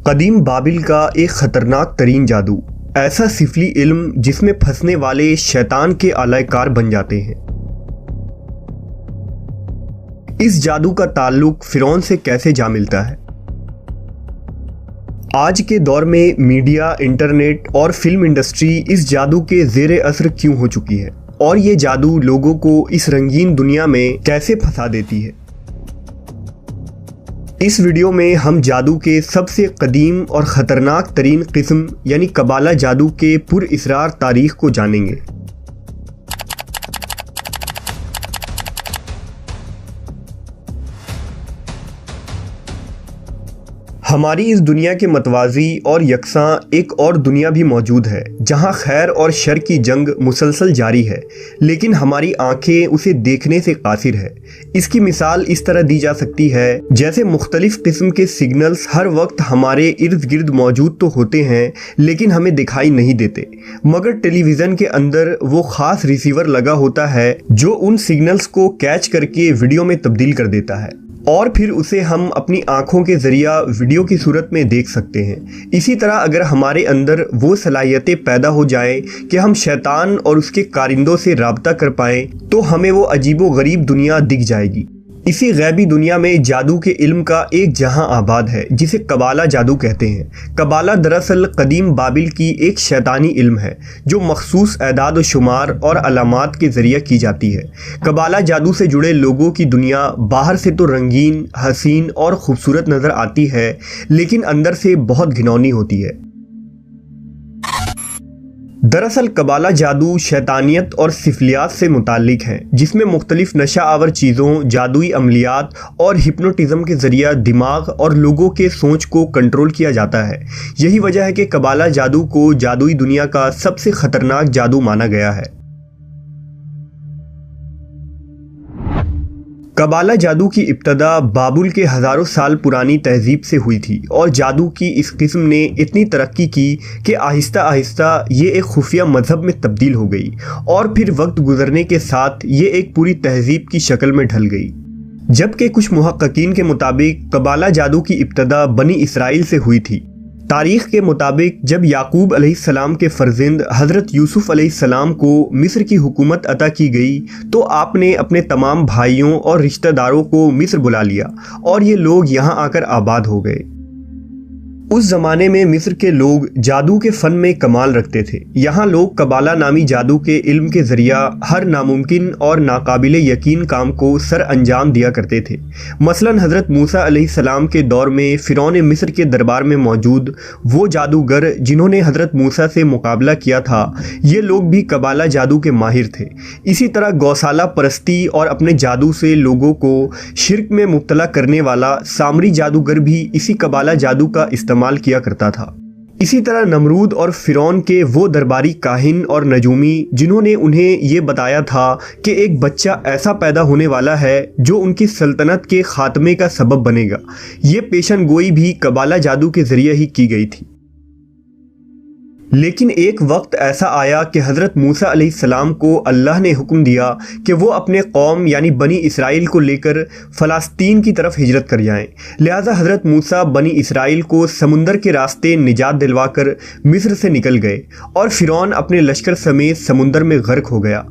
قدیم بابل کا ایک خطرناک ترین جادو، ایسا سفلی علم جس میں پھنسنے والے شیطان کے آلہ کار بن جاتے ہیں۔ اس جادو کا تعلق فرعون سے کیسے جا ملتا ہے؟ آج کے دور میں میڈیا، انٹرنیٹ اور فلم انڈسٹری اس جادو کے زیر اثر کیوں ہو چکی ہے، اور یہ جادو لوگوں کو اس رنگین دنیا میں کیسے پھنسا دیتی ہے؟ اس ویڈیو میں ہم جادو کے سب سے قدیم اور خطرناک ترین قسم یعنی قبالہ جادو کے پر اسرار تاریخ کو جانیں گے۔ ہماری اس دنیا کے متوازی اور یکساں ایک اور دنیا بھی موجود ہے جہاں خیر اور شر کی جنگ مسلسل جاری ہے، لیکن ہماری آنکھیں اسے دیکھنے سے قاصر ہے۔ اس کی مثال اس طرح دی جا سکتی ہے جیسے مختلف قسم کے سگنلز ہر وقت ہمارے ارد گرد موجود تو ہوتے ہیں لیکن ہمیں دکھائی نہیں دیتے، مگر ٹیلی ویژن کے اندر وہ خاص ریسیور لگا ہوتا ہے جو ان سگنلز کو کیچ کر کے ویڈیو میں تبدیل کر دیتا ہے، اور پھر اسے ہم اپنی آنکھوں کے ذریعہ ویڈیو کی صورت میں دیکھ سکتے ہیں۔ اسی طرح اگر ہمارے اندر وہ صلاحیتیں پیدا ہو جائیں کہ ہم شیطان اور اس کے کارندوں سے رابطہ کر پائیں تو ہمیں وہ عجیب و غریب دنیا دکھ جائے گی۔ اسی غیبی دنیا میں جادو کے علم کا ایک جہاں آباد ہے جسے قبالہ جادو کہتے ہیں۔ قبالہ دراصل قدیم بابل کی ایک شیطانی علم ہے جو مخصوص اعداد و شمار اور علامات کے ذریعے کی جاتی ہے۔ قبالہ جادو سے جڑے لوگوں کی دنیا باہر سے تو رنگین، حسین اور خوبصورت نظر آتی ہے، لیکن اندر سے بہت گھناؤنی ہوتی ہے۔ دراصل قبالہ جادو شیطانیت اور سفلیات سے متعلق ہے، جس میں مختلف نشہ آور چیزوں، جادوئی عملیات اور ہپنوٹزم کے ذریعہ دماغ اور لوگوں کے سوچ کو کنٹرول کیا جاتا ہے۔ یہی وجہ ہے کہ قبالہ جادو کو جادوئی دنیا کا سب سے خطرناک جادو مانا گیا ہے۔ قبالہ جادو کی ابتدا بابل کے ہزاروں سال پرانی تہذیب سے ہوئی تھی، اور جادو کی اس قسم نے اتنی ترقی کی کہ آہستہ آہستہ یہ ایک خفیہ مذہب میں تبدیل ہو گئی، اور پھر وقت گزرنے کے ساتھ یہ ایک پوری تہذیب کی شکل میں ڈھل گئی۔ جبکہ کچھ محققین کے مطابق قبالہ جادو کی ابتدا بنی اسرائیل سے ہوئی تھی۔ تاریخ کے مطابق جب یعقوب علیہ السلام کے فرزند حضرت یوسف علیہ السلام کو مصر کی حکومت عطا کی گئی تو آپ نے اپنے تمام بھائیوں اور رشتہ داروں کو مصر بلا لیا، اور یہ لوگ یہاں آ کر آباد ہو گئے۔ اس زمانے میں مصر کے لوگ جادو کے فن میں کمال رکھتے تھے۔ یہاں لوگ قبالہ نامی جادو کے علم کے ذریعہ ہر ناممکن اور ناقابل یقین کام کو سر انجام دیا کرتے تھے۔ مثلا حضرت موسیٰ علیہ السلام کے دور میں فرعون مصر کے دربار میں موجود وہ جادوگر جنہوں نے حضرت موسیٰ سے مقابلہ کیا تھا، یہ لوگ بھی قبالہ جادو کے ماہر تھے۔ اسی طرح گوسالہ پرستی اور اپنے جادو سے لوگوں کو شرک میں مبتلا کرنے والا سامری جادوگر بھی اسی قبالہ جادو کا استعمال کیا کرتا تھا۔ اسی طرح نمرود اور فرعون کے وہ درباری کاہن اور نجومی جنہوں نے انہیں یہ بتایا تھا کہ ایک بچہ ایسا پیدا ہونے والا ہے جو ان کی سلطنت کے خاتمے کا سبب بنے گا، یہ پیشن گوئی بھی قبالہ جادو کے ذریعے ہی کی گئی تھی۔ لیکن ایک وقت ایسا آیا کہ حضرت موسیٰ علیہ السلام کو اللہ نے حکم دیا کہ وہ اپنے قوم یعنی بنی اسرائیل کو لے کر فلسطین کی طرف ہجرت کر جائیں۔ لہٰذا حضرت موسیٰ بنی اسرائیل کو سمندر کے راستے نجات دلوا کر مصر سے نکل گئے، اور فرعون اپنے لشکر سمیت سمندر میں غرق ہو گیا۔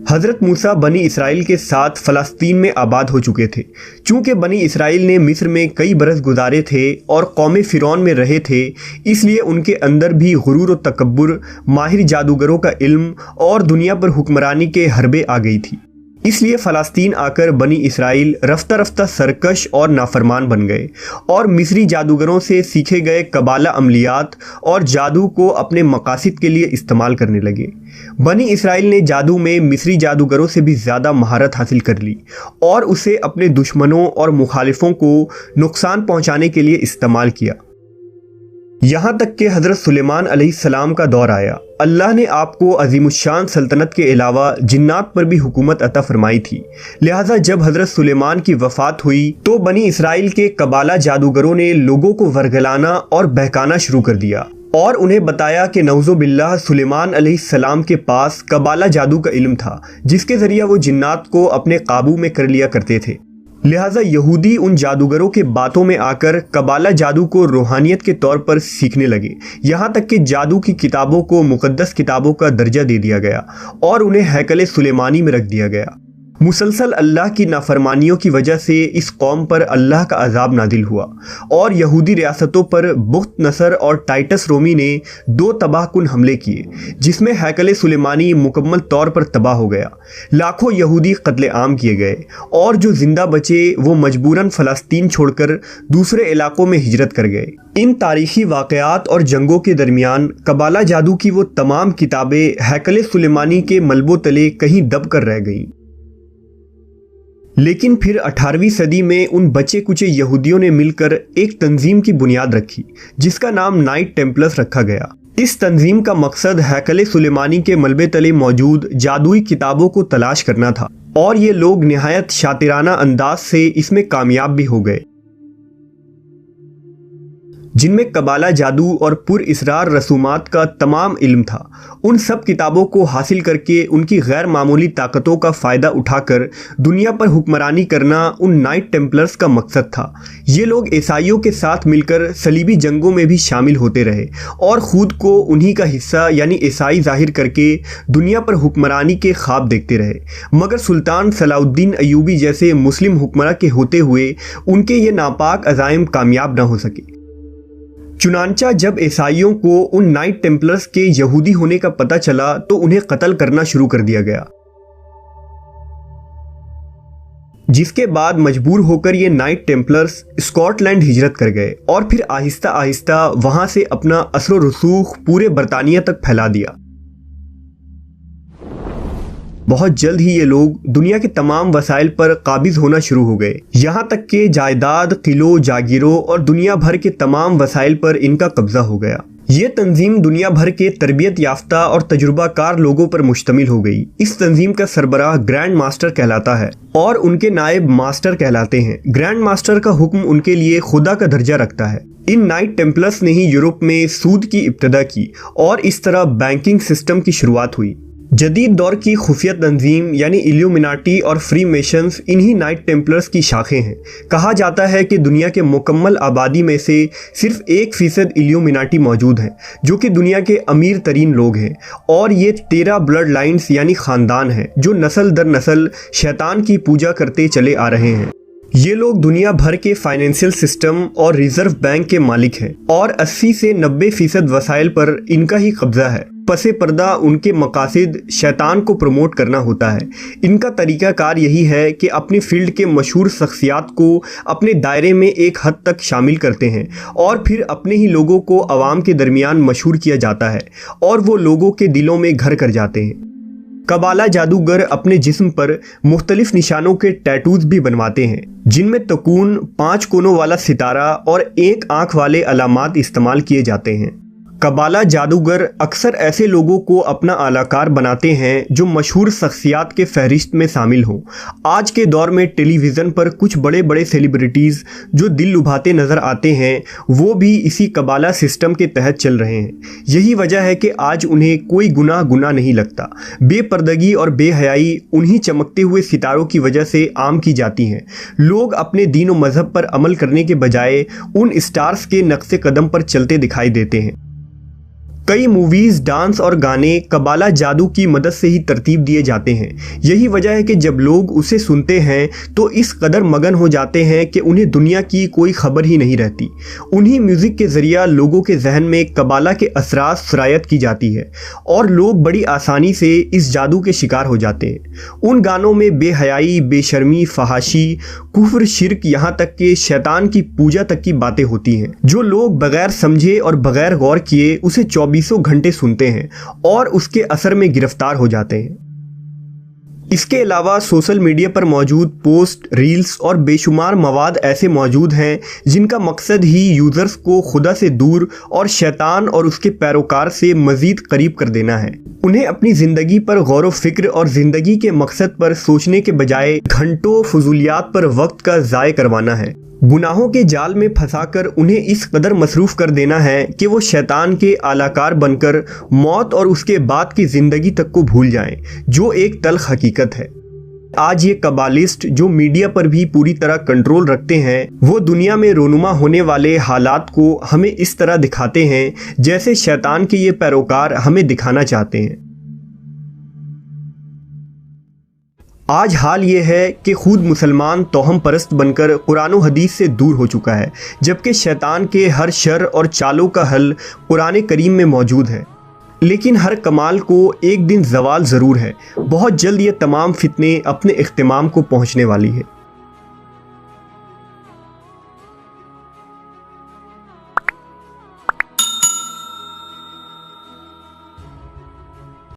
حضرت موسیٰ بنی اسرائیل کے ساتھ فلسطین میں آباد ہو چکے تھے۔ چونکہ بنی اسرائیل نے مصر میں کئی برس گزارے تھے اور قوم فرعون میں رہے تھے، اس لیے ان کے اندر بھی غرور و تکبر، ماہر جادوگروں کا علم اور دنیا پر حکمرانی کے حربے آ گئی تھی۔ اس لیے فلسطین آ کر بنی اسرائیل رفتہ رفتہ سرکش اور نافرمان بن گئے، اور مصری جادوگروں سے سیکھے گئے قبالہ عملیات اور جادو کو اپنے مقاصد کے لیے استعمال کرنے لگے۔ بنی اسرائیل نے جادو میں مصری جادوگروں سے بھی زیادہ مہارت حاصل کر لی، اور اسے اپنے دشمنوں اور مخالفوں کو نقصان پہنچانے کے لیے استعمال کیا۔ یہاں تک کہ حضرت سلیمان علیہ السلام کا دور آیا۔ اللہ نے آپ کو عظیم الشان سلطنت کے علاوہ جنات پر بھی حکومت عطا فرمائی تھی۔ لہٰذا جب حضرت سلیمان کی وفات ہوئی تو بنی اسرائیل کے قبالہ جادوگروں نے لوگوں کو ورگلانا اور بہکانا شروع کر دیا، اور انہیں بتایا کہ نعوذ باللہ سلیمان علیہ السلام کے پاس قبالہ جادو کا علم تھا، جس کے ذریعہ وہ جنات کو اپنے قابو میں کر لیا کرتے تھے۔ लिहाजा यहूदी उन जादूगरों के बातों में आकर कबाला जादू को रूहानियत के तौर पर सीखने लगे। यहाँ तक कि जादू की किताबों को मुकद्दस किताबों का दर्जा दे दिया गया और उन्हें हैकल सुलेमानी में रख दिया गया। मुसलसल अल्लाह की नाफरमानियों की वजह से इस कौम पर अल्लाह का अजाब नादिल हुआ और यहूदी रियासतों पर बुख्त नसर और टाइटस रोमी ने 2 तबाहकुन हमले किए, जिसमें हैकल सुलेमानी मुकम्मल तौर पर तबाह हो गया। लाखों यहूदी कत्ले आम किए गए और जो जिंदा बचे वो मजबूरन फ़लस्तीन छोड़कर दूसरे इलाकों में हिजरत कर गए। इन तारीखी वाक़यात और जंगों के दरमियान कबाला जादू की वो तमाम किताबें हैकल सुलेमानी के मलबों तले कहीं दब कर रह गईं। लेकिन फिर 18वीं सदी में उन बचे कुचे यहूदियों ने मिलकर एक तंजीम की बुनियाद रखी, जिसका नाम नाइट टेम्पलर्स रखा गया। इस तंजीम का मकसद हैकल सुलेमानी के मलबे तले मौजूद जादुई किताबों को तलाश करना था और ये लोग निहायत शातिराना अंदाज से इसमें कामयाब भी हो गए, जिनमें कबाला जादू और पुर इसरार रसूमात का तमाम इल्म था। उन सब किताबों को हासिल करके उनकी गैर मामूली ताकतों का फ़ायदा उठाकर दुनिया पर हुक्मरानी करना उन नाइट टेम्पलर्स का मकसद था। ये लोग ईसाइयों के साथ मिलकर सलीबी जंगों में भी शामिल होते रहे और ख़ुद को उन्हीं का हिस्सा यानी ईसाई जाहिर करके दुनिया पर हुक्मरानी के ख्वाब देखते रहे, मगर सुल्तान सलाउद्दीन अयूबी जैसे मुस्लिम हुक्मरान के होते हुए उनके ये नापाक अज़ाइम कामयाब न हो सके। चुनांचा जब ईसाइयों को उन नाइट टेम्पलर्स के यहूदी होने का पता चला तो उन्हें कत्ल करना शुरू कर दिया गया, जिसके बाद मजबूर होकर ये नाइट टेम्पलर्स स्कॉटलैंड हिजरत कर गए और फिर आहिस्ता आहिस्ता वहां से अपना असर रसूख पूरे बरतानिया तक फैला दिया। बहुत जल्द ही ये लोग दुनिया के तमाम वसाइल पर काबिज होना शुरू हो गए, यहाँ तक कि जायदाद, किलों, जागीरों और दुनिया भर के तमाम वसाइल पर इनका कब्जा हो गया। ये तंजीम दुनिया भर के तरबियत याफ्ता और तजुर्बाकार लोगों पर मुश्तमिल हो गई। इस तंजीम का सरबराह ग्रैंड मास्टर कहलाता है और उनके नायब मास्टर कहलाते हैं। ग्रैंड मास्टर का हुक्म उनके लिए खुदा का दर्जा रखता है। इन नाइट टेम्पलर्स ने ही यूरोप में सूद की इब्तिदा की और इस तरह बैंकिंग सिस्टम की शुरुआत हुई। जदीद दौर की खुफिया तंजीम यानी इल्यूमिनाटी और फ्री मेशंस इन्हीं नाइट टेम्पलर्स की शाखें हैं। कहा जाता है कि दुनिया के मुकम्मल आबादी में से सिर्फ 1% इल्यूमिनाटी मौजूद हैं, जो कि दुनिया के अमीर तरीन लोग हैं, और ये 13 ब्लड लाइन्स यानी ख़ानदान हैं जो नस्ल दर नस्ल शैतान की पूजा करते चले आ रहे हैं। ये लोग दुनिया भर के फाइनेंशियल सिस्टम और रिजर्व बैंक के मालिक हैं और 80 से 90% वसाइल पर इनका ही कब्जा है। पसे पर्दा उनके मकासद शैतान को प्रमोट करना होता है। इनका तरीक़ाकार यही है कि अपनी फील्ड के मशहूर शख्सियात को अपने दायरे में एक हद तक शामिल करते हैं और फिर अपने ही लोगों को आवाम के दरमियान मशहूर किया जाता है और वो लोगों के दिलों में घर कर जाते हैं। कबाला जादूगर अपने जिस्म पर मुख्तलिफ निशानों के टैटूज भी बनवाते हैं, जिनमें तकून, 5 कोनों वाला सितारा और 1 आँख वाले अलामात इस्तेमाल किए जाते हैं। कबाला जादूगर अक्सर ऐसे लोगों को अपना आलाकार बनाते हैं जो मशहूर शख्सियात के फहरिस्त में शामिल हों। आज के दौर में टेलीविज़न पर कुछ बड़े बड़े सेलिब्रिटीज़ जो दिल लुभाते नज़र आते हैं वो भी इसी कबाला सिस्टम के तहत चल रहे हैं। यही वजह है कि आज उन्हें कोई गुनाह नहीं लगता। बेपर्दगी और बेहयाई उन्हीं चमकते हुए सितारों की वजह से आम की जाती हैं। लोग अपने दीन और मज़हब पर अमल करने के बजाय उन स्टार्स के नक्शे कदम पर चलते दिखाई देते हैं। कई मूवीज़, डांस और गाने कबाला जादू की मदद से ही तरतीब दिए जाते हैं। यही वजह है कि जब लोग उसे सुनते हैं तो इस कदर मगन हो जाते हैं कि उन्हें दुनिया की कोई खबर ही नहीं रहती। उन्हीं म्यूज़िक के ज़रिया लोगों के जहन में कबाला के असरार सरायत की जाती है और लोग बड़ी आसानी से इस जादू के शिकार हो जाते हैं। उन गानों में बेहयाई, बेशर्मी, फहाशी, कुफ्र, शिर्क, यहाँ तक कि शैतान की पूजा तक की बातें होती हैं, जो लोग बगैर समझे और बगैर गौर किए उसे 24 घंटे सुनते हैं और उसके असर में गिरफ्तार हो जाते हैं। इसके अलावा सोशल मीडिया पर मौजूद पोस्ट, रील्स और बेशुमार मवाद ऐसे मौजूद हैं जिनका मकसद ही यूज़र्स को खुदा से दूर और शैतान और उसके पैरोकार से मज़ीद करीब कर देना है। उन्हें अपनी ज़िंदगी पर गौर व फिक्र और ज़िंदगी के मकसद पर सोचने के बजाय घंटों फजूलियात पर वक्त का ज़ाय करवाना है। गुनाहों के जाल में फंसाकर उन्हें इस कदर मसरूफ़ कर देना है कि वो शैतान के आलाकार बनकर मौत और उसके बाद की ज़िंदगी तक को भूल जाएं, जो एक तल्ख हकीकत है। آج یہ قبالسٹ جو میڈیا پر بھی پوری طرح کنٹرول رکھتے ہیں، وہ دنیا میں رونما ہونے والے حالات کو ہمیں اس طرح دکھاتے ہیں جیسے شیطان کے یہ پیروکار ہمیں دکھانا چاہتے ہیں۔ آج حال یہ ہے کہ خود مسلمان توہم پرست بن کر قرآن و حدیث سے دور ہو چکا ہے، جبکہ شیطان کے ہر شر اور چالوں کا حل قرآن کریم میں موجود ہے۔ لیکن ہر کمال کو ایک دن زوال ضرور ہے، بہت جلد یہ تمام فتنے اپنے اختتام کو پہنچنے والی ہے۔